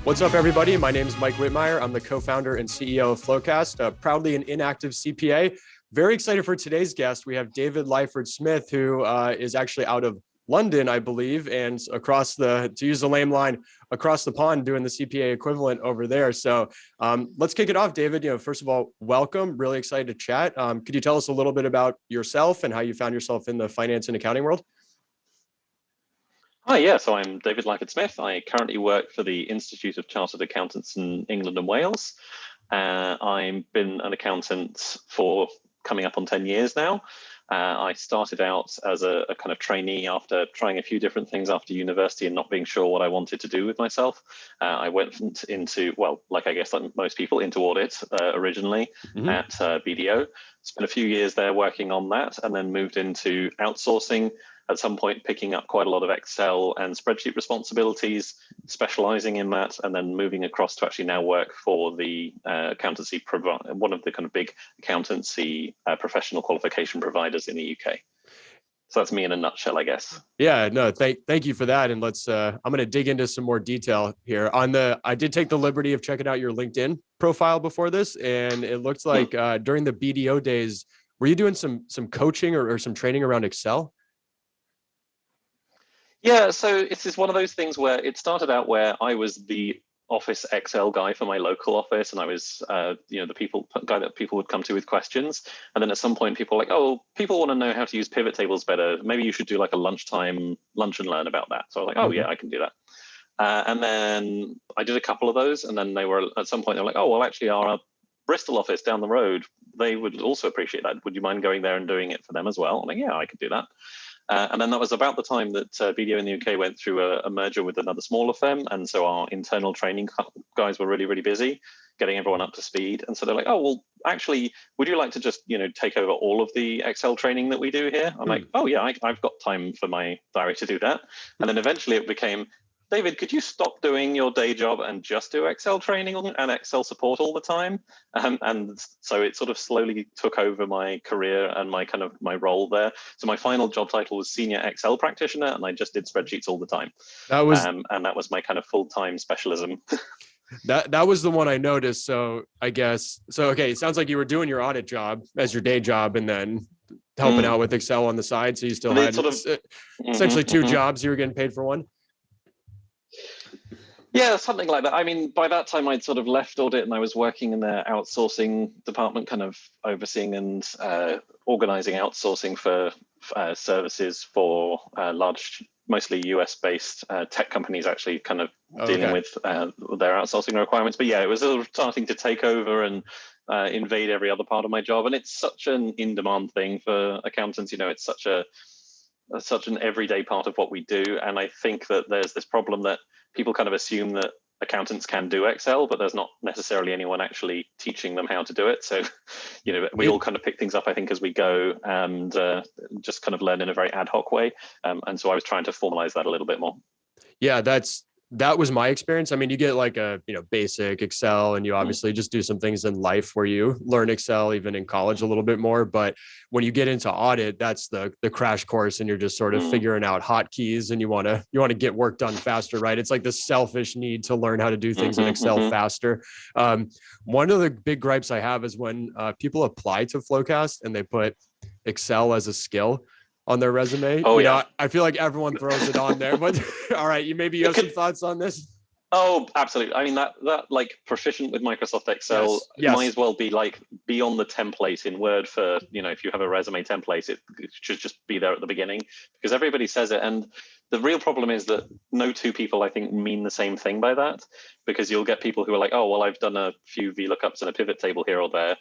What's up, everybody? My name is Mike Whitmire. I'm the co-founder and CEO of FloQast, proudly an inactive CPA. Very excited for today's guest. We have David Lyford-Smith, who is actually out of London, I believe, and across the, to use the lame line, across the pond doing the CPA equivalent over there. So let's kick it off, David. First of all, welcome. Really excited to chat. Could you tell us a little bit about yourself and how you found yourself in the finance and accounting world? Hi, yeah, so I'm David Lyford-Smith. I currently work for the Institute of Chartered Accountants in England and Wales. I've been an accountant for coming up on 10 years now. I started out as a kind of trainee after trying a few different things after university and not being sure what I wanted to do with myself. I went into, well, like I guess like most people, into audit originally at BDO. Spent a few years there working on that and then moved into outsourcing. At some point, picking up quite a lot of Excel and spreadsheet responsibilities, specializing in that, and then moving across to actually now work for the accountancy provider, one of the kind of big accountancy professional qualification providers in the UK. So that's me in a nutshell, I guess. Yeah, no, thank you for that. And let's, I'm going to dig into some more detail here I did take the liberty of checking out your LinkedIn profile before this, and it looked like during the BDO days, were you doing some coaching or some training around Excel? Yeah, so it's one of those things where it started out where I was the office Excel guy for my local office, and I was, the guy that people would come to with questions. And then at some point, people were like, "Oh, people want to know how to use pivot tables better. Maybe you should do like a lunch and learn about that." So I was like, "Oh yeah, I can do that." And then I did a couple of those, and then they were at some point they're like, "Oh, well, actually, our Bristol office down the road, they would also appreciate that. Would you mind going there and doing it for them as well?" I'm like, "Yeah, I could do that." And then that was about the time that BDO in the UK went through a merger with another smaller firm. And so our internal training guys were really, really busy getting everyone up to speed. And so they're like, "Oh, well, actually, would you like to just, take over all of the Excel training that we do here?" I'm like, "Oh, yeah, I've got time for my diary to do that." And then eventually it became, "David, could you stop doing your day job and just do Excel training and Excel support all the time?" And so it sort of slowly took over my career and my role there. So my final job title was senior Excel practitioner, and I just did spreadsheets all the time. That was and that was my kind of full-time specialism. That was the one I noticed. So I guess okay. It sounds like you were doing your audit job as your day job, and then helping out with Excel on the side. So you still had essentially two jobs. You were getting paid for one. Yeah, something like that. I mean, by that time, I'd sort of left audit and I was working in their outsourcing department, kind of overseeing and organizing outsourcing for services for large, mostly US-based tech companies, actually kind of dealing with their outsourcing requirements. But yeah, it was sort of starting to take over and invade every other part of my job. And it's such an in-demand thing for accountants. It's such an everyday part of what we do. And I think that there's this problem that people kind of assume that accountants can do Excel, but there's not necessarily anyone actually teaching them how to do it. So, we all kind of pick things up, I think, as we go and just kind of learn in a very ad hoc way. And so I was trying to formalize that a little bit more. Yeah, that was my experience. I mean, you get like a, basic Excel, and you obviously just do some things in life where you learn Excel even in college a little bit more. But when you get into audit, that's the crash course, and you're just sort of figuring out hotkeys, and you want to get work done faster, right? It's like the selfish need to learn how to do things in Excel faster. One of the big gripes I have is when people apply to FloQast and they put Excel as a skill on their resume. I feel like everyone throws it on there, but all right, you have some thoughts on this? Oh, absolutely. I mean, that like proficient with Microsoft Excel might as well be on the template in Word for, if you have a resume template, it should just be there at the beginning, because everybody says it. And the real problem is that no two people, I think, mean the same thing by that, because you'll get people who are like, "Oh, well, I've done a few VLOOKUPs and a pivot table here or there,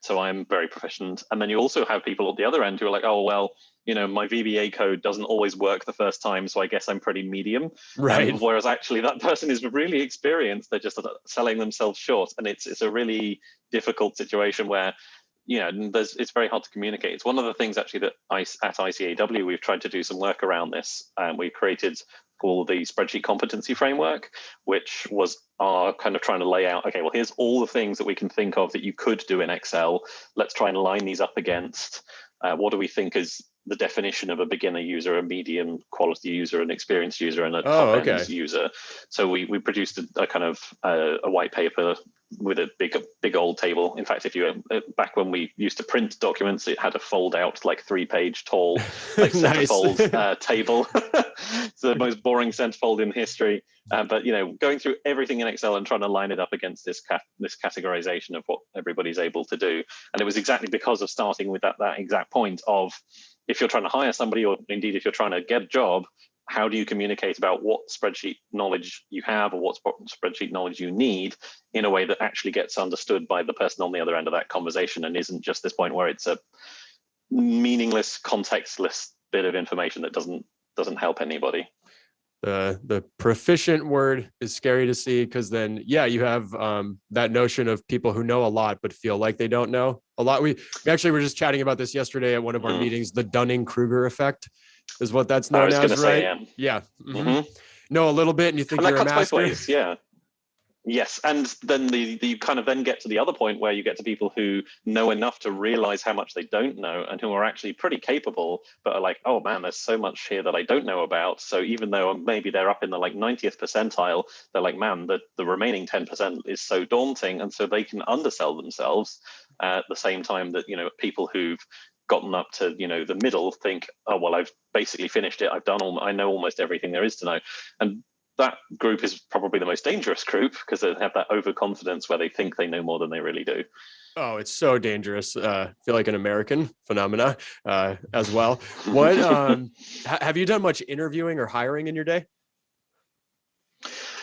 so I'm very proficient." And then you also have people at the other end who are like, "Oh, well, my VBA code doesn't always work the first time, so I guess I'm pretty medium." Right. Whereas actually that person is really experienced. They're just selling themselves short. And it's a really difficult situation where, it's very hard to communicate. It's one of the things actually that at ICAEW, we've tried to do some work around this. We created called the spreadsheet competency framework, which was our kind of trying to lay out, okay, well, here's all the things that we can think of that you could do in Excel. Let's try and line these up against what do we think is the definition of a beginner user, a medium quality user, an experienced user, and a Oh, top end okay. user. So we produced a kind of a white paper with a big old table. In fact, if you back when we used to print documents, it had a fold out like 3-page tall like Nice. centerfold table. It's the most boring centerfold in history. But going through everything in Excel and trying to line it up against this categorization of what everybody's able to do. And it was exactly because of starting with that exact point of, if you're trying to hire somebody, or indeed if you're trying to get a job, how do you communicate about what spreadsheet knowledge you have or what spreadsheet knowledge you need in a way that actually gets understood by the person on the other end of that conversation, and isn't just this point where it's a meaningless, contextless bit of information that doesn't help anybody. The proficient word is scary to see, because then, yeah, you have that notion of people who know a lot but feel like they don't know a lot. We actually were just chatting about this yesterday at one of our meetings. The Dunning Kruger effect is what that's known as, right? Say, yeah. Know a little bit and you think and you're a master. Both ways, yeah. Yes, and then you kind of then get to the other point where you get to people who know enough to realize how much they don't know, and who are actually pretty capable, but are like, oh man, there's so much here that I don't know about. So even though maybe they're up in the like 90th percentile, they're like, man, the remaining 10% is so daunting, and so they can undersell themselves at the same time that people who've gotten up to the middle think, oh well, I've basically finished it, I know almost everything there is to know. And that group is probably the most dangerous group, because they have that overconfidence where they think they know more than they really do. Oh, it's so dangerous. I feel like an American phenomena as well. What have you done much interviewing or hiring in your day?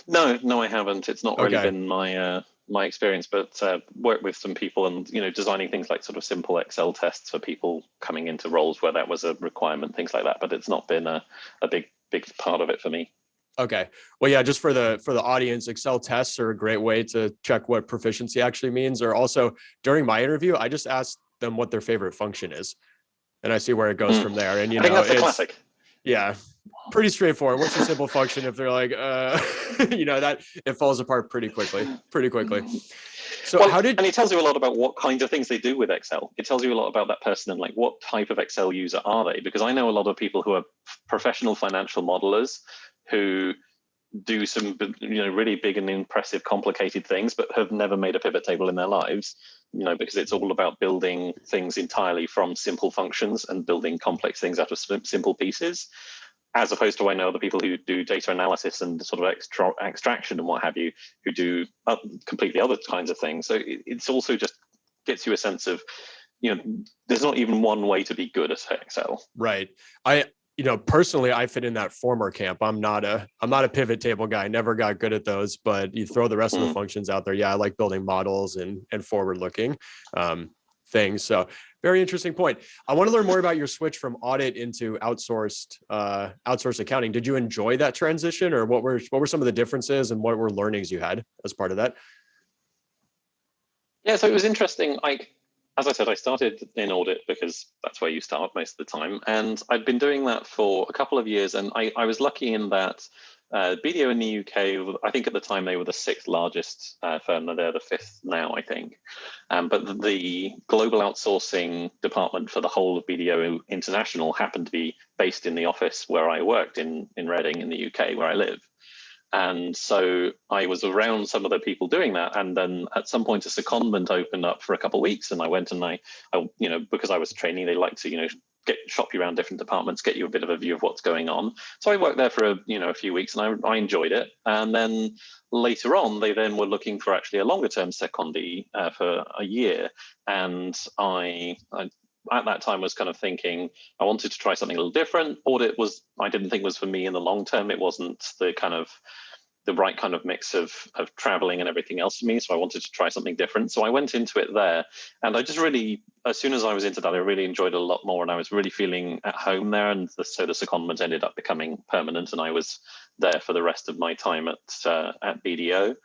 No, I haven't. It's not really been my experience, but worked with some people and designing things like sort of simple Excel tests for people coming into roles where that was a requirement, things like that. But it's not been a big part of it for me. Okay. Well, yeah, just for the audience, Excel tests are a great way to check what proficiency actually means. Or also during my interview, I just asked them what their favorite function is, and I see where it goes from there. And I think that's a classic. Yeah, pretty straightforward. What's your simple function? If they're like, that it falls apart pretty quickly. So and it tells you a lot about what kinds of things they do with Excel. It tells you a lot about that person and like what type of Excel user are they? Because I know a lot of people who are professional financial modelers who do some really big and impressive complicated things, but have never made a pivot table in their lives, because it's all about building things entirely from simple functions and building complex things out of simple pieces, as opposed to I know other people who do data analysis and sort of extraction and what have you, who do completely other kinds of things. So it's also just gets you a sense of, there's not even one way to be good at Excel. Right. Personally, I fit in that former camp. I'm not a pivot table guy. Never got good at those, but you throw the rest of the functions out there. Yeah, I like building models and forward looking things. So very interesting point. I want to learn more about your switch from audit into outsourced accounting. Did you enjoy that transition, or what were some of the differences and what were learnings you had as part of that? Yeah, so it was interesting. As I said, I started in audit because that's where you start most of the time. And I'd been doing that for a couple of years. And I was lucky in that BDO in the UK, I think at the time they were the 6th largest firm. They're the 5th now, I think. But the global outsourcing department for the whole of BDO International happened to be based in the office where I worked in Reading in the UK, where I live. And so I was around some of the people doing that. And then at some point, a secondment opened up for a couple of weeks. And I went and I because I was a trainee, they like to, shop you around different departments, get you a bit of a view of what's going on. So I worked there for a few weeks and I enjoyed it. And then later on, they then were looking for actually a longer term secondee for a year. And I at that time was kind of thinking I wanted to try something a little different. Audit I didn't think was for me in the long term. It wasn't the right kind of mix of traveling and everything else for me. So I wanted to try something different. So I went into it there, and I just really, as soon as I was into that, I really enjoyed it a lot more, and I was really feeling at home there. And so the secondment ended up becoming permanent, and I was there for the rest of my time at BDO.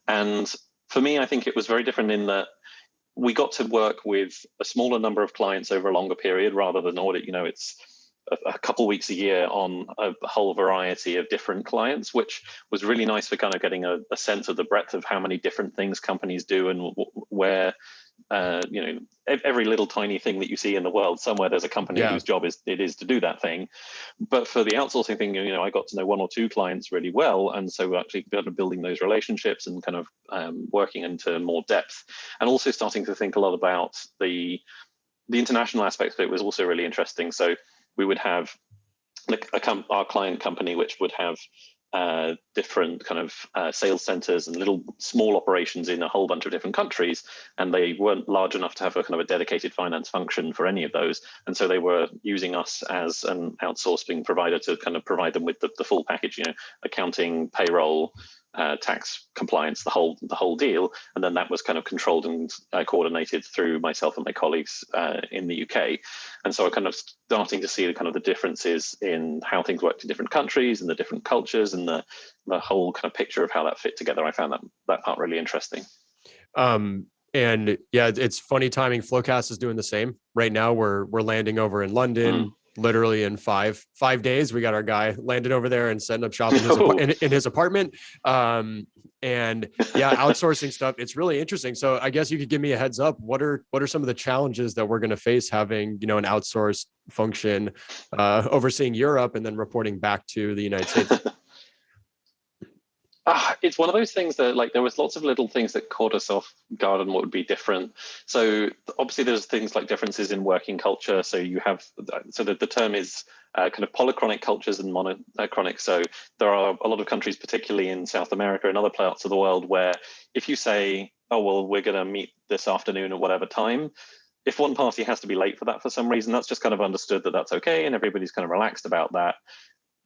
And for me, I think it was very different in that we got to work with a smaller number of clients over a longer period rather than audit. a couple weeks a year on a whole variety of different clients, which was really nice for kind of getting a sense of the breadth of how many different things companies do, and where every little tiny thing that you see in the world, somewhere there's a company whose job is to do that thing. But for the outsourcing thing, I got to know one or two clients really well, and so we're actually building those relationships and kind of working into more depth, and also starting to think a lot about the international aspect of it was also really interesting. So we would have our client company, which would have different kind of sales centers and little small operations in a whole bunch of different countries, and they weren't large enough to have a kind of a dedicated finance function for any of those, and so they were using us as an outsourcing provider to kind of provide them with the full package, accounting, payroll, tax compliance, the whole deal. And then that was kind of controlled and coordinated through myself and my colleagues in the UK. And so I'm kind of starting to see the kind of the differences in how things worked in different countries and the different cultures and the whole kind of picture of how that fit together. I found that part really interesting. And yeah, it's funny timing. FloQast is doing the same right now. We're landing over in London. Literally in five days, we got our guy landed over there and setting up shop in his apartment. And yeah, outsourcing stuff, it's really interesting. So I guess you could give me a heads up. What are some of the challenges that we're going to face having, an outsourced function overseeing Europe and then reporting back to the United States? It's one of those things that there was lots of little things that caught us off guard on what would be different. So obviously there's things like differences in working culture. So the term is kind of polychronic cultures and monochronic. So there are a lot of countries, particularly in South America and other parts of the world, where if you say, oh, well, we're going to meet this afternoon at whatever time, if one party has to be late for that for some reason, that's just kind of understood that that's okay, and everybody's kind of relaxed about that.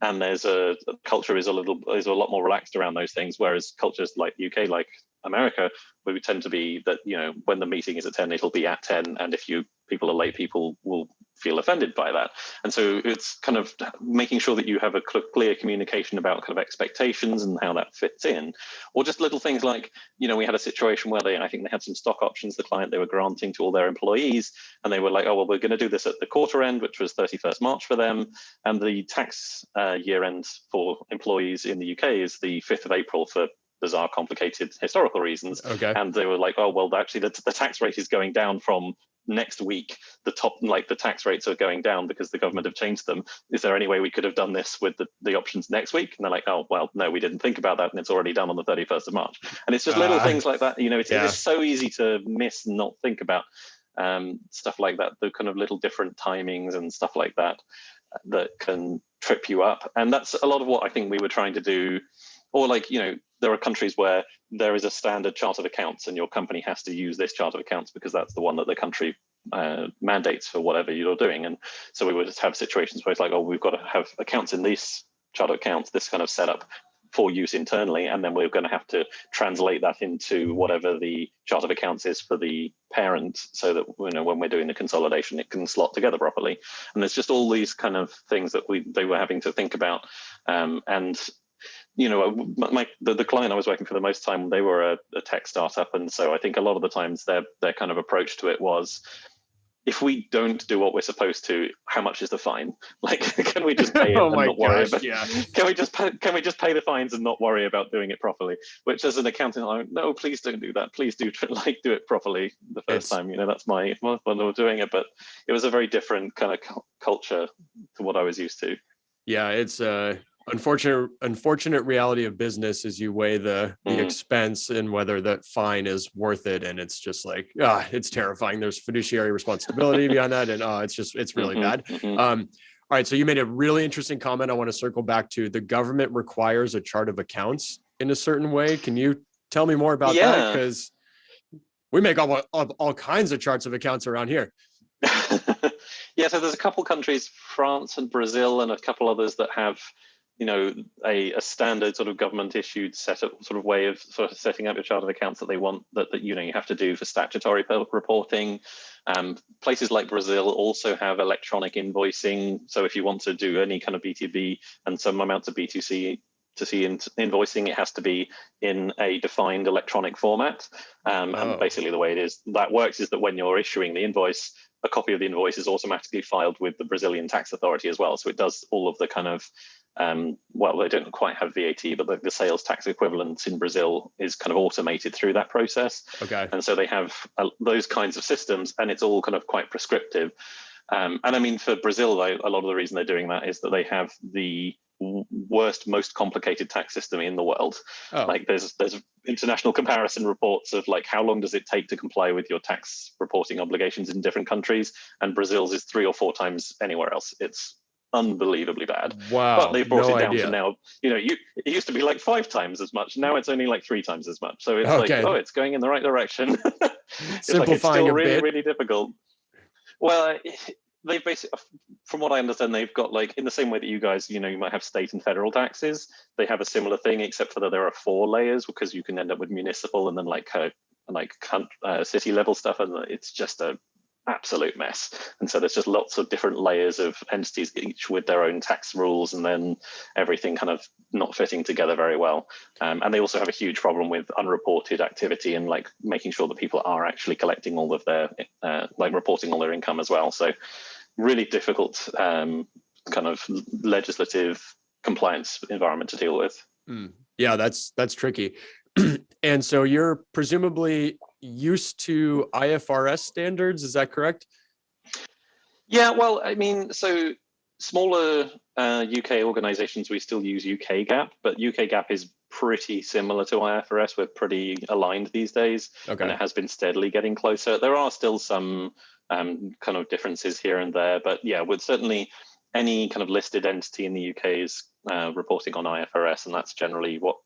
And there's a culture is a lot more relaxed around those things, whereas cultures like the UK, like America, where we tend to be that, when the meeting is at 10, it'll be at 10, and if people are late, people will feel offended by that. And so it's kind of making sure that you have a clear communication about kind of expectations and how that fits in, or just little things like, we had a situation where I think they had some stock options, the client they were granting to all their employees, and they were like, oh, well, we're going to do this at the quarter end, which was 31st March for them, and the tax year end for employees in the UK is the 5th of April for bizarre, complicated historical reasons. Okay. And they were like, oh, well, actually the tax rate is going down from next week. The tax rates are going down because the government have changed them. Is there any way we could have done this with the options next week? And they're like, oh, well, no, we didn't think about that, and it's already done on the 31st of March. And it's just little things like that. It's just so easy to miss and not think about stuff like that, the kind of little different timings and stuff like that can trip you up. And that's a lot of what I think we were trying to do. Or there are countries where there is a standard chart of accounts and your company has to use this chart of accounts because that's the one that the country mandates for whatever you're doing. And so we would just have situations where it's like, oh, we've got to have accounts in this chart of accounts, this kind of setup for use internally, and then we're going to have to translate that into whatever the chart of accounts is for the parent, so that when we're doing the consolidation, it can slot together properly. And there's just all these kind of things that they were having to think about. And the client I was working for the most time, they were a tech startup, and so I think a lot of the times their kind of approach to it was, if we don't do what we're supposed to, how much is the fine? Can we just pay it and not worry about? Yeah. Can we just pay the fines and not worry about doing it properly? Which, as an accountant, I'm like, no, please don't do that. Please do do it properly the first time. That's my when we're doing it. But it was a very different kind of culture to what I was used to. Yeah, it's unfortunate reality of business is you weigh the expense and whether that fine is worth it, and it's just like it's terrifying. There's fiduciary responsibility beyond that, and it's really bad. All right, so you made a really interesting comment I want to circle back to. The government requires a chart of accounts in a certain way. Can you tell me more about that? Because we make all kinds of charts of accounts around here. Yeah, so there's a couple countries, France and Brazil, and a couple others that have a standard sort of government issued setup sort of way of sort of setting up your chart of accounts that they want that you have to do for statutory reporting. Places like Brazil also have electronic invoicing. So if you want to do any kind of B2B and some amounts of B2C invoicing, it has to be in a defined electronic format. And basically the way that works is that when you're issuing the invoice, a copy of the invoice is automatically filed with the Brazilian tax authority as well. So it does all of the kind of, well, they don't quite have VAT, but the sales tax equivalent in Brazil is kind of automated through that process. Okay. And so they have those kinds of systems, and it's all kind of quite prescriptive. And I mean, for Brazil, though, a lot of the reason they're doing that is that they have the worst, most complicated tax system in the world. Like there's international comparison reports of like how long does it take to comply with your tax reporting obligations in different countries, and Brazil's is 3 or 4 times anywhere else. It's unbelievably bad. Wow. But they've brought no it down idea. to now, it used to be like 5 times as much. Now it's only like 3 times as much. So it's Okay. like, oh, it's going in the right direction. It's Simplifying like, it's still a really, bit. really difficult. Well, they basically, from what I understand, they've got like, in the same way that you guys, you might have state and federal taxes, they have a similar thing, except for that there are 4 layers, because you can end up with municipal and then like city level stuff, and it's just a absolute mess. And so there's just lots of different layers of entities, each with their own tax rules, and then everything kind of not fitting together very well. And they also have a huge problem with unreported activity and like making sure that people are actually collecting all of their, like reporting all their income as well. So really difficult kind of legislative compliance environment to deal with. Yeah, that's tricky. And so you're presumably used to IFRS standards, is that correct? Yeah, well, I mean, so smaller UK organizations, we still use UK GAAP, but UK GAAP is pretty similar to IFRS. We're pretty aligned these days, and it has been steadily getting closer. There are still some kind of differences here and there, but yeah, with certainly any kind of listed entity in the UK is reporting on IFRS, and that's generally what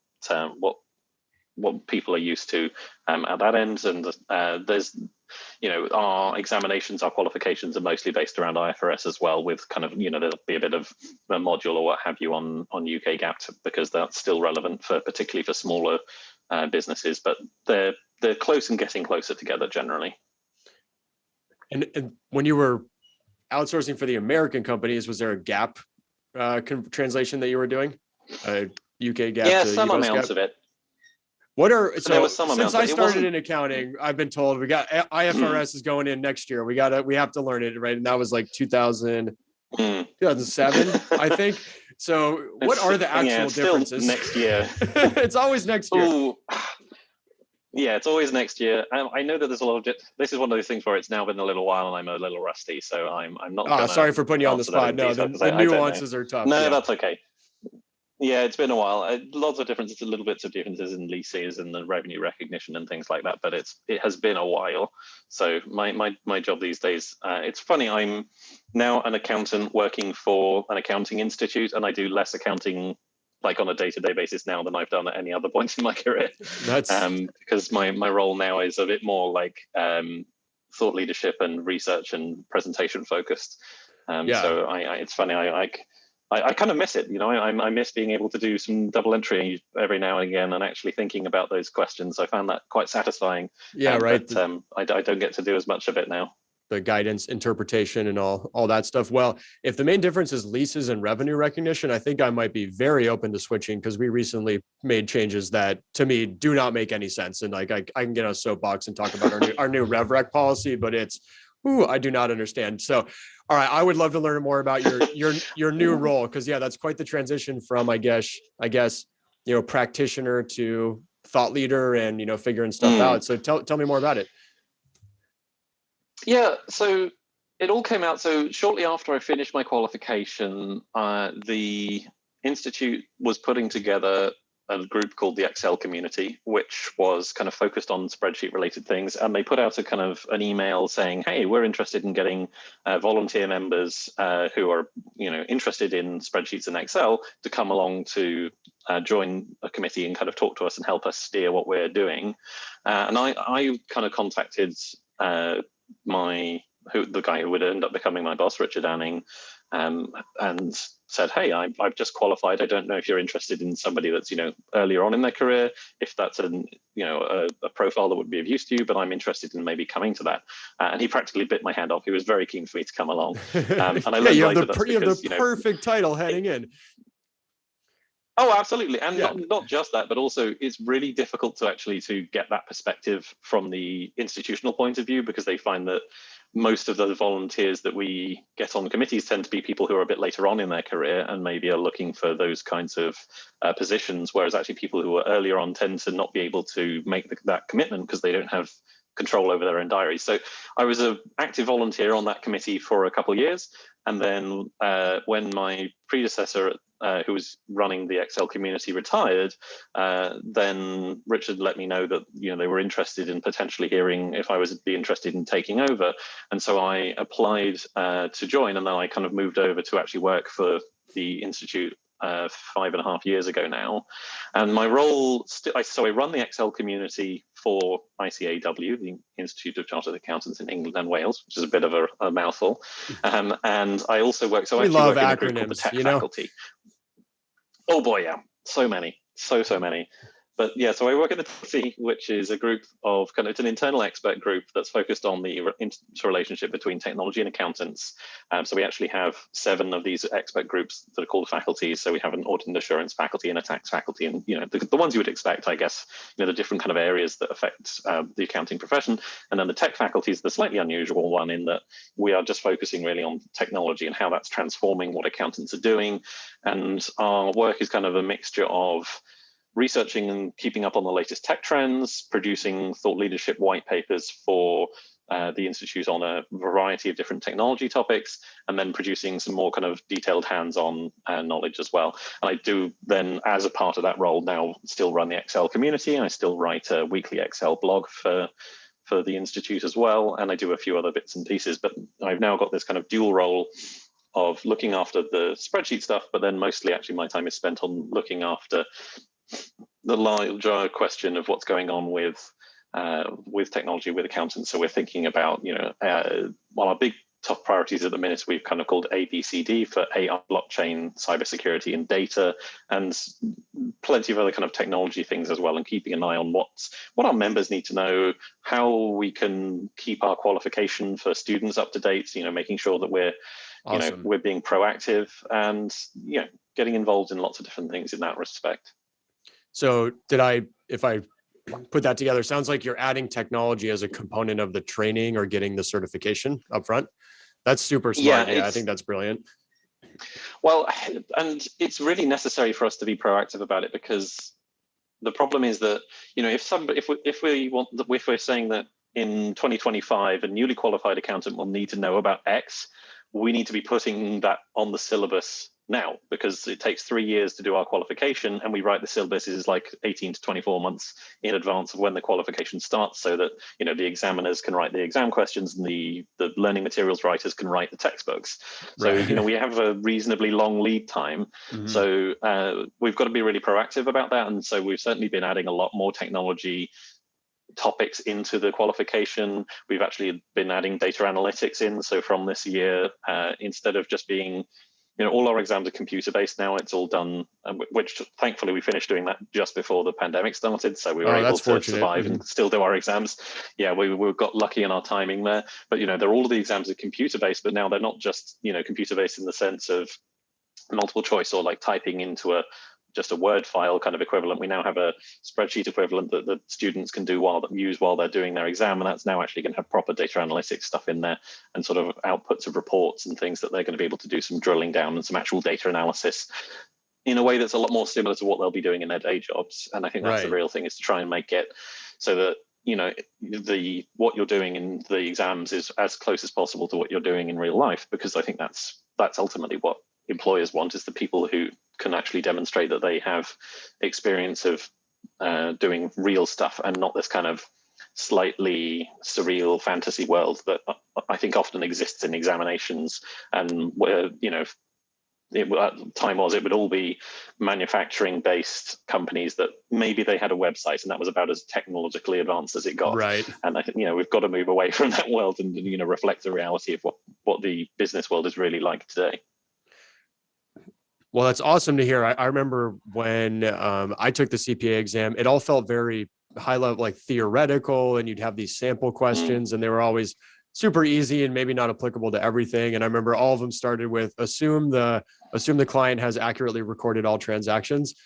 people are used to at that end. And there's, our examinations, our qualifications are mostly based around IFRS as well, with kind of, there'll be a bit of a module or what have you on UK GAAP, because that's still relevant particularly for smaller businesses, but they're close and getting closer together generally. And when you were outsourcing for the American companies, was there a GAAP translation that you were doing? UK GAAP? Yeah, to some US amounts GAAP? of it. What are There was some since amount, I but it started wasn't- in accounting, I've been told we got IFRS is going in next year. We have to learn it, right? And that was like 2007, I think. So what are the actual differences? Next year. It's always next year. Ooh. Yeah, it's always next year. I know that there's a lot of this is one of those things where it's now been a little while and I'm a little rusty, so I'm not. Sorry for putting you on the spot. No, the nuances are tough. No, yeah. That's okay. Yeah, it's been a while. Lots of differences, little bits of differences in leases and the revenue recognition and things like that. But it has been a while. So my job these days, it's funny. I'm now an accountant working for an accounting institute, and I do less accounting like on a day-to-day basis now than I've done at any other point in my career. That's because my role now is a bit more like thought leadership and research and presentation focused. So it's funny. I kind of miss it, I miss being able to do some double entry every now and again and actually thinking about those questions. I found that quite satisfying. Yeah, right. But I don't get to do as much of it now. The guidance, interpretation, and all that stuff. Well, if the main difference is leases and revenue recognition, I think I might be very open to switching, because we recently made changes that to me do not make any sense. And like I can get on a soapbox and talk about our new rev rec policy, but I do not understand. So, all right, I would love to learn more about your new role, because that's quite the transition from I guess practitioner to thought leader and figuring stuff out. So tell me more about it. Yeah, so it all came out. So shortly after I finished my qualification, the Institute was putting together a group called the Excel community, which was kind of focused on spreadsheet related things. And they put out a kind of an email saying, hey, we're interested in getting volunteer members who are, interested in spreadsheets and Excel to come along to join a committee and kind of talk to us and help us steer what we're doing. And I kind of contacted the guy who would end up becoming my boss, Richard Dunning, and said, hey, I've just qualified. I don't know if you're interested in somebody that's, earlier on in their career, if that's a profile that would be of use to you, but I'm interested in maybe coming to that. And he practically bit my hand off. He was very keen for me to come along. And I learned you later have the perfect title heading in. Oh, absolutely. And not just that, but also it's really difficult to get that perspective from the institutional point of view, because they find that most of the volunteers that we get on committees tend to be people who are a bit later on in their career and maybe are looking for those kinds of positions, whereas actually people who are earlier on tend to not be able to make that commitment because they don't have control over their own diaries. So I was an active volunteer on that committee for a couple of years. And then when my predecessor, who was running the Excel community, retired, then Richard let me know that they were interested in potentially hearing if I would be interested in taking over. And so I applied to join, and then I kind of moved over to actually work for the Institute 5.5 years ago now. And my role, so I run the Excel community for ICAEW, the Institute of Chartered Accountants in England and Wales, which is a bit of a mouthful. And I also work, so I actually work in a group called the Tech Faculty. Oh boy, yeah, so many, so many. But yeah, so I work in the TFC, which is a group of it's an internal expert group that's focused on the interrelationship between technology and accountants. So we actually have 7 of these expert groups that are called faculties. So we have an audit and assurance faculty and a tax faculty, and the ones you would expect, I guess, the different kind of areas that affect the accounting profession. And then the tech faculty is the slightly unusual one in that we are just focusing really on technology and how that's transforming what accountants are doing. And our work is kind of a mixture of researching and keeping up on the latest tech trends, producing thought leadership white papers for the Institute on a variety of different technology topics, and then producing some more kind of detailed hands-on knowledge as well. And I do then, as a part of that role, now still run the Excel community. I still write a weekly Excel blog for the Institute as well, and I do a few other bits and pieces. But I've now got this kind of dual role of looking after the spreadsheet stuff, but then mostly actually my time is spent on looking after the larger question of what's going on with technology, with accountants. So we're thinking about, one of our big top priorities at the minute we've kind of called ABCD for AI, blockchain, cybersecurity, and data, and plenty of other kind of technology things as well, and keeping an eye on what our members need to know, how we can keep our qualification for students up to date, making sure that we're Awesome. we're being proactive and getting involved in lots of different things in that respect. So if I put that together, sounds like you're adding technology as a component of the training or getting the certification up front. That's super smart. Yeah, I think that's brilliant. Well, and it's really necessary for us to be proactive about it, because the problem is that, if we're saying that in 2025, a newly qualified accountant will need to know about X, we need to be putting that on the syllabus now, because it takes 3 years to do our qualification, and we write the syllabuses like 18 to 24 months in advance of when the qualification starts, so that the examiners can write the exam questions and the learning materials writers can write the textbooks. So Right. we have a reasonably long lead time. Mm-hmm. So we've got to be really proactive about that, and so we've certainly been adding a lot more technology topics into the qualification. We've actually been adding data analytics in. So from this year, instead of just being all our exams are computer-based now. It's all done, which thankfully we finished doing that just before the pandemic started. So we were able to survive and still do our exams. Yeah, we got lucky in our timing there. But, all of the exams are computer-based, but now they're not just, computer-based in the sense of multiple choice or like typing into just a Word file kind of equivalent. We now have a spreadsheet equivalent that the students can use while they're doing their exam, and that's now actually going to have proper data analytics stuff in there and sort of outputs of reports and things that they're going to be able to do some drilling down and some actual data analysis in a way that's a lot more similar to what they'll be doing in their day jobs. And I think that's the real thing, is to try and make it so that what you're doing in the exams is as close as possible to what you're doing in real life, because I think that's ultimately what employers want, is the people who can actually demonstrate that they have experience of doing real stuff and not this kind of slightly surreal fantasy world that I think often exists in examinations, and where it would all be manufacturing based companies that maybe they had a website and that was about as technologically advanced as it got. Right. And I think we've got to move away from that world and reflect the reality of what the business world is really like today. Well, that's awesome to hear. I remember when I took the CPA exam, it all felt very high level, like theoretical, and you'd have these sample questions and they were always super easy and maybe not applicable to everything. And I remember all of them started with assume the client has accurately recorded all transactions.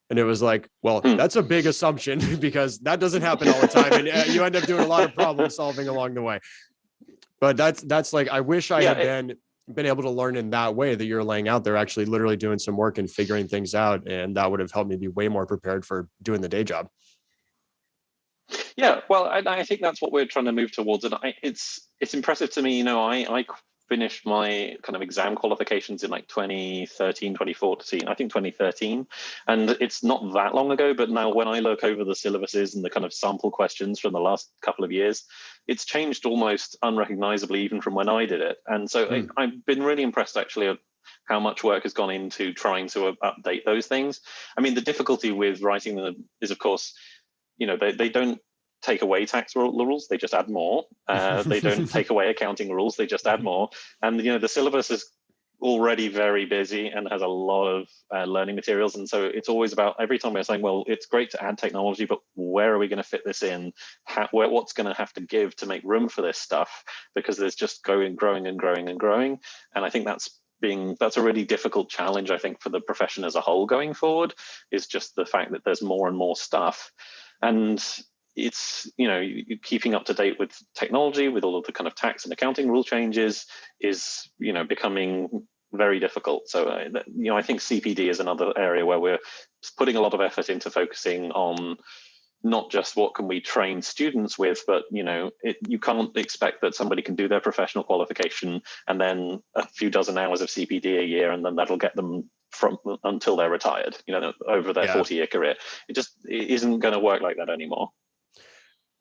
And it was like, well, that's a big assumption because that doesn't happen all the time. And you end up doing a lot of problem solving along the way. But that's like, I wish I Yeah, had been able to learn in that way that you're laying out. They're actually literally doing some work and figuring things out. And that would have helped me be way more prepared for doing the day job. yeah. Well, I think that's what we're trying to move towards, and it's impressive to me. I finished my kind of exam qualifications in like 2013, 2014, I think 2013, and it's not that long ago. But now, when I look over the syllabuses and the kind of sample questions from the last couple of years, it's changed almost unrecognizably even from when I did it. And so I've been really impressed actually of how much work has gone into trying to update those things. I mean, the difficulty with writing them is, of course, they don't take away tax rules, they just add more. They don't take away accounting rules, they just add more. And the syllabus is already very busy and has a lot of learning materials. And so it's always about, every time we're saying, well, it's great to add technology, but where are we going to fit this in? What's going to have to give to make room for this stuff? Because there's just growing and growing and growing. And I think that's a really difficult challenge, I think, for the profession as a whole going forward, is just the fact that there's more and more stuff. And it's, keeping up to date with technology, with all of the kind of tax and accounting rule changes is, becoming very difficult. So, I think CPD is another area where we're putting a lot of effort into focusing on not just what can we train students with, but, you can't expect that somebody can do their professional qualification and then a few dozen hours of CPD a year, and then that'll get them from until they're retired, over their 40-year career. It isn't going to work like that anymore.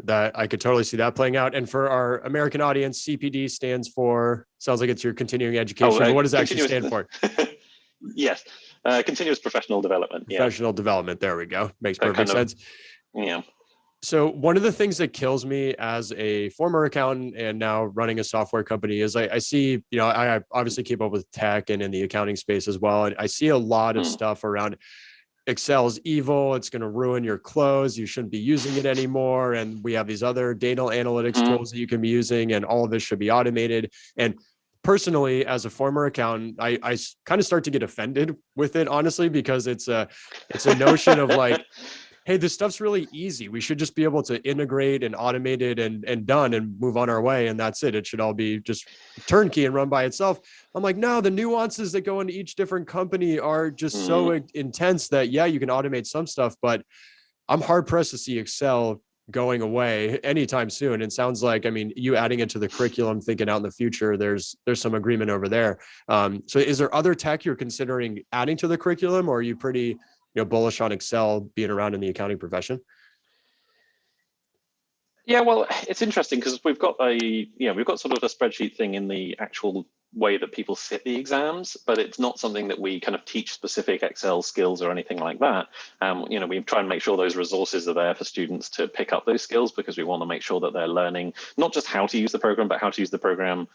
That I could totally see that playing out. And for our American audience, CPD stands for, sounds like it's your continuing education. What does it actually stand for? Yes, continuous professional development. Professional development. There we go. Makes perfect sense. Yeah. So one of the things that kills me as a former accountant and now running a software company is I see, I obviously keep up with tech and in the accounting space as well. And I see a lot of stuff around Excel's evil. It's going to ruin your close. You shouldn't be using it anymore. And we have these other data analytics tools that you can be using, and all of this should be automated. And personally, as a former accountant, I kind of start to get offended with it, honestly, because it's a notion of like, hey, this stuff's really easy. We should just be able to integrate and automate it and done and move on our way. And that's it. It should all be just turnkey and run by itself. I'm like, no, the nuances that go into each different company are just so intense that, yeah, you can automate some stuff, but I'm hard pressed to see Excel going away anytime soon. And sounds like, you adding it to the curriculum, thinking out in the future, there's some agreement over there. So is there other tech you're considering adding to the curriculum, or are you pretty bullish on Excel being around in the accounting profession? Yeah, well, it's interesting because we've got sort of a spreadsheet thing in the actual way that people sit the exams, but it's not something that we kind of teach specific Excel skills or anything like that. We try and make sure those resources are there for students to pick up those skills, because we want to make sure that they're learning not just how to use the program, but how to use the program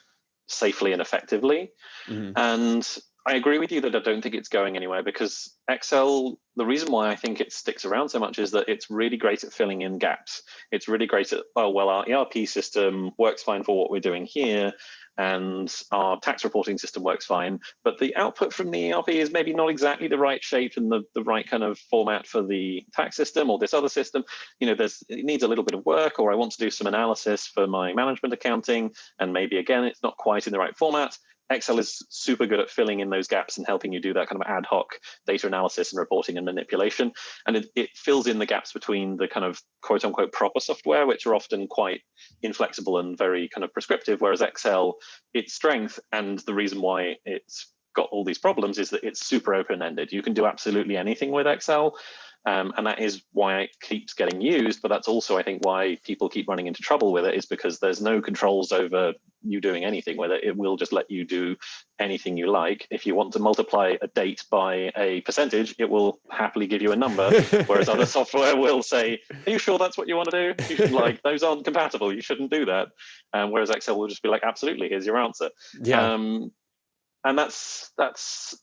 safely and effectively. And I agree with you that I don't think it's going anywhere, because Excel, the reason why I think it sticks around so much is that it's really great at filling in gaps. It's really great at, our ERP system works fine for what we're doing here, and our tax reporting system works fine, but the output from the ERP is maybe not exactly the right shape and the right kind of format for the tax system or this other system. It needs a little bit of work, or I want to do some analysis for my management accounting, and maybe again, it's not quite in the right format. Excel is super good at filling in those gaps and helping you do that kind of ad hoc data analysis and reporting and manipulation. And it fills in the gaps between the kind of quote unquote proper software, which are often quite inflexible and very kind of prescriptive, whereas Excel, its strength and the reason why it's got all these problems is that it's super open-ended. You can do absolutely anything with Excel. And that is why it keeps getting used. But that's also, I think, why people keep running into trouble with it, is because there's no controls over you doing anything with it. It will just let you do anything you like. If you want to multiply a date by a percentage, it will happily give you a number. Whereas other software will say, are you sure that's what you want to do? You should, those aren't compatible. You shouldn't do that. Whereas Excel will just be like, absolutely, here's your answer. Yeah. And that's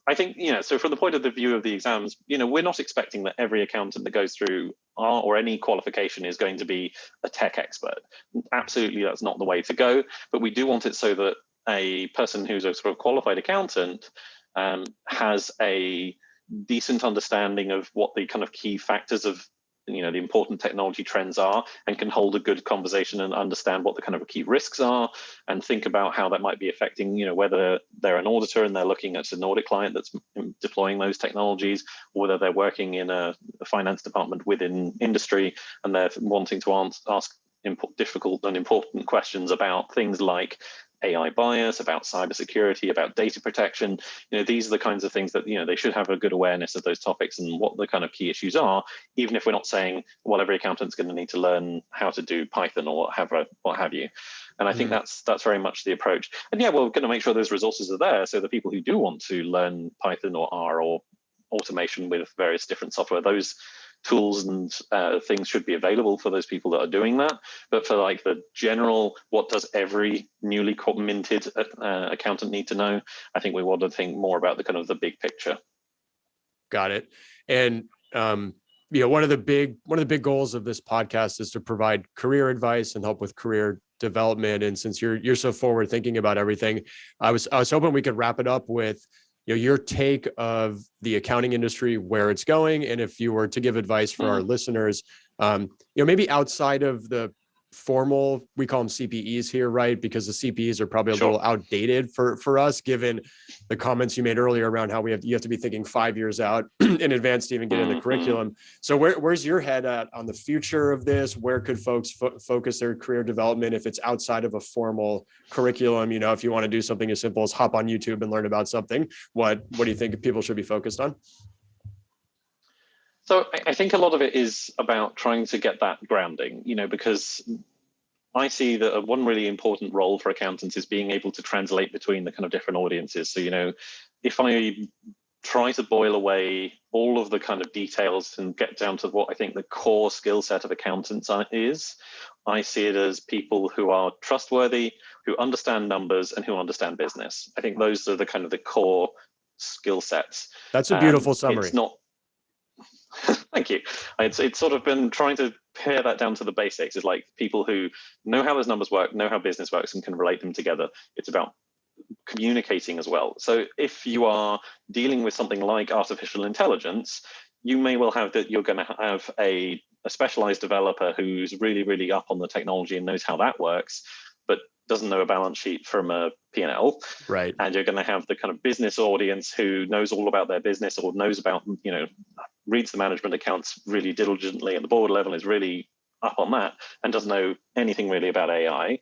I think, so from the point of the view of the exams, we're not expecting that every accountant that goes through our or any qualification is going to be a tech expert. Absolutely, that's not the way to go. But we do want it so that a person who's a sort of qualified accountant has a decent understanding of what the kind of key factors of the important technology trends are, and can hold a good conversation and understand what the kind of key risks are, and think about how that might be affecting, whether they're an auditor and they're looking at an audit client that's deploying those technologies, or whether they're working in a finance department within industry and they're wanting to ask difficult and important questions about things like AI bias, about cybersecurity, about data protection. These are the kinds of things that they should have a good awareness of those topics and what the kind of key issues are, even if we're not saying, well, every accountant's going to need to learn how to do Python or what have you. And I think that's very much the approach. And yeah, we're going to make sure those resources are there, so the people who do want to learn Python or R or automation with various different software, those tools and things should be available for those people that are doing that. But for like the general, what does every newly minted accountant need to know? I think we want to think more about the kind of the big picture. Got it. And one of the big goals of this podcast is to provide career advice and help with career development. And since you're so forward thinking about everything, I was hoping we could wrap it up with your take of the accounting industry, where it's going, and if you were to give advice for our listeners, maybe outside of the formal, we call them CPEs here, right? Because the CPEs are probably a little outdated for us, given the comments you made earlier around how you have to be thinking 5 years out in advance to even get in the curriculum. So where's your head at on the future of this? Where could folks focus their career development if it's outside of a formal curriculum? If you want to do something as simple as hop on YouTube and learn about something, what do you think people should be focused on? So I think a lot of it is about trying to get that grounding, because I see that one really important role for accountants is being able to translate between the kind of different audiences. So, if I try to boil away all of the kind of details and get down to what I think the core skill set of accountants is, I see it as people who are trustworthy, who understand numbers, and who understand business. I think those are the kind of the core skill sets. That's a beautiful summary. It's not. Thank you. It's sort of been trying to pare that down to the basics. It's like people who know how those numbers work, know how business works, and can relate them together. It's about communicating as well. So if you are dealing with something like artificial intelligence, you may well have that you're going to have a specialized developer who's really, really up on the technology and knows how that works, but doesn't know a balance sheet from a P&L. Right. And you're going to have the kind of business audience who knows all about their business, or knows about, reads the management accounts really diligently at the board level, is really up on that, and doesn't know anything really about AI.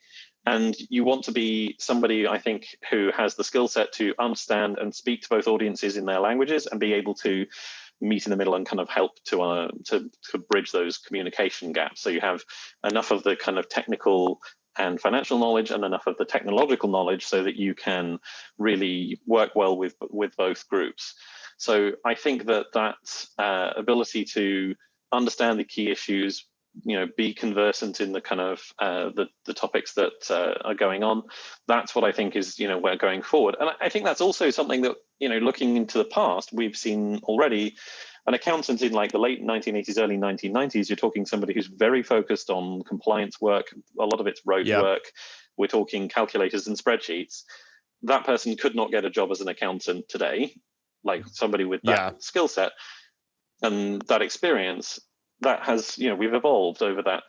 And you want to be somebody, I think, who has the skill set to understand and speak to both audiences in their languages and be able to meet in the middle and kind of help to bridge those communication gaps. So you have enough of the kind of technical and financial knowledge and enough of the technological knowledge so that you can really work well with both groups. So I think that ability to understand the key issues, be conversant in the kind of the topics that are going on, that's what I think is, we're going forward. And I think that's also something that, looking into the past, we've seen already. An accountant in like the late 1980s, early 1990s, you're talking somebody who's very focused on compliance work. A lot of it's rote work. We're talking calculators and spreadsheets. That person could not get a job as an accountant today, like somebody with that skill set and that experience. That has, we've evolved over that,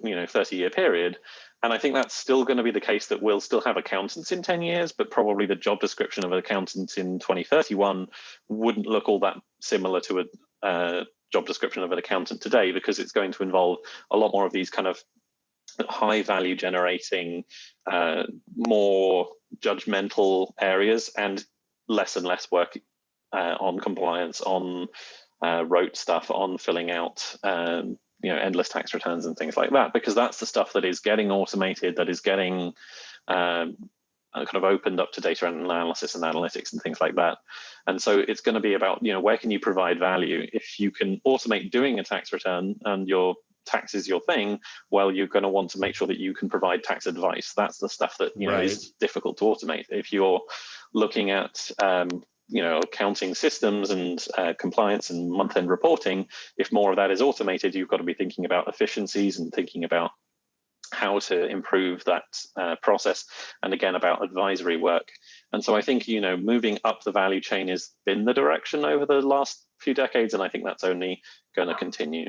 30-year period. And I think that's still going to be the case, that we'll still have accountants in 10 years, but probably the job description of an accountant in 2031 wouldn't look all that similar to a job description of an accountant today, because it's going to involve a lot more of these kind of high value generating, more judgmental areas, and less work on compliance, on rote stuff, on filling out endless tax returns and things like that, because that's the stuff that is getting automated, that is getting kind of opened up to data analysis and analytics and things like that. And so it's going to be about, where can you provide value? If you can automate doing a tax return and your tax is your thing, well, you're going to want to make sure that you can provide tax advice. That's the stuff that is difficult to automate. If you're looking at accounting systems and compliance and month-end reporting, if more of that is automated, you've got to be thinking about efficiencies and thinking about how to improve that process, and again about advisory work. And so I think moving up the value chain has been the direction over the last few decades, and I think that's only going to continue.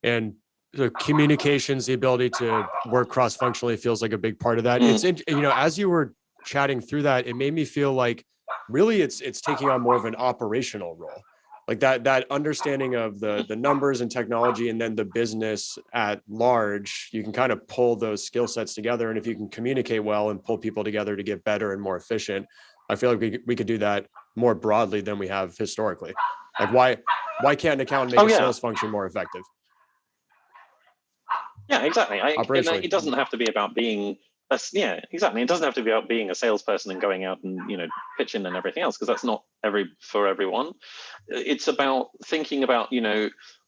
And the communications, the ability to work cross-functionally feels like a big part of that. It's, as you were chatting through that, it made me feel like really it's taking on more of an operational role. Like that understanding of the numbers and technology, and then the business at large, you can kind of pull those skill sets together. And if you can communicate well and pull people together to get better and more efficient, I feel like we could do that more broadly than we have historically. Like why can't an accountant make a sales function more effective? Yeah, exactly. Operationally. It doesn't have to be about being exactly. It doesn't have to be about being a salesperson and going out and pitching and everything else, because that's not for everyone. It's about thinking about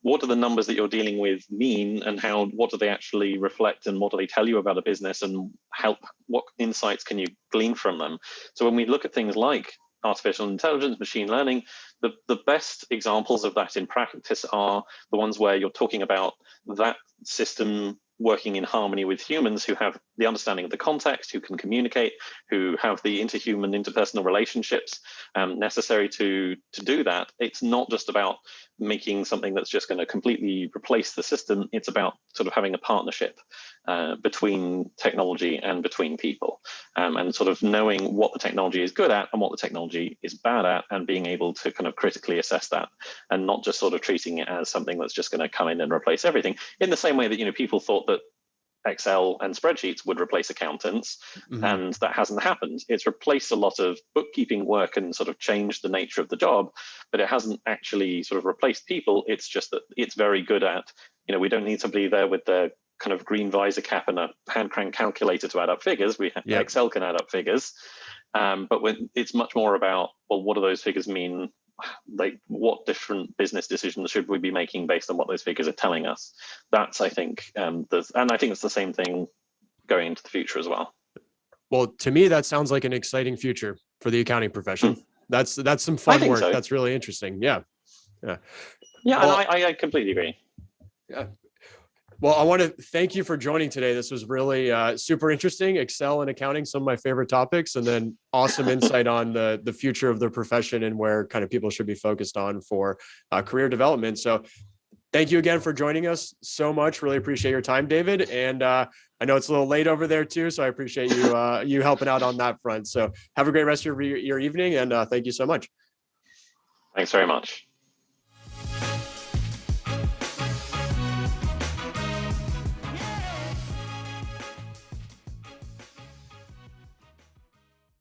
what do the numbers that you're dealing with mean, and what do they actually reflect, and what do they tell you about a business, and what insights can you glean from them. So when we look at things like artificial intelligence, machine learning, the best examples of that in practice are the ones where you're talking about that system working in harmony with humans who have the understanding of the context, who can communicate, who have the interpersonal relationships necessary to do that. It's not just about making something that's just going to completely replace the system. It's about sort of having a partnership between technology and between people, and sort of knowing what the technology is good at and what the technology is bad at, and being able to kind of critically assess that, and not just sort of treating it as something that's just going to come in and replace everything. In the same way that people thought that Excel and spreadsheets would replace accountants, and that hasn't happened. It's replaced a lot of bookkeeping work and sort of changed the nature of the job, but it hasn't actually sort of replaced people. It's just that it's very good at, we don't need somebody there with the kind of green visor cap and a hand crank calculator to add up figures. Excel can add up figures, but when it's much more about, well, what do those figures mean? Like, what different business decisions should we be making based on what those figures are telling us? That's, I think, and I think it's the same thing going into the future as well. Well, to me, that sounds like an exciting future for the accounting profession. That's some fun work. So. That's really interesting. Yeah. Well, and I completely agree. Yeah. Well, I want to thank you for joining today. This was really super interesting. Excel and accounting, some of my favorite topics, and then awesome insight on the future of the profession and where kind of people should be focused on for career development. So thank you again for joining us so much. Really appreciate your time, David. And I know it's a little late over there too, so I appreciate you helping out on that front. So have a great rest of your evening, and thank you so much. Thanks very much.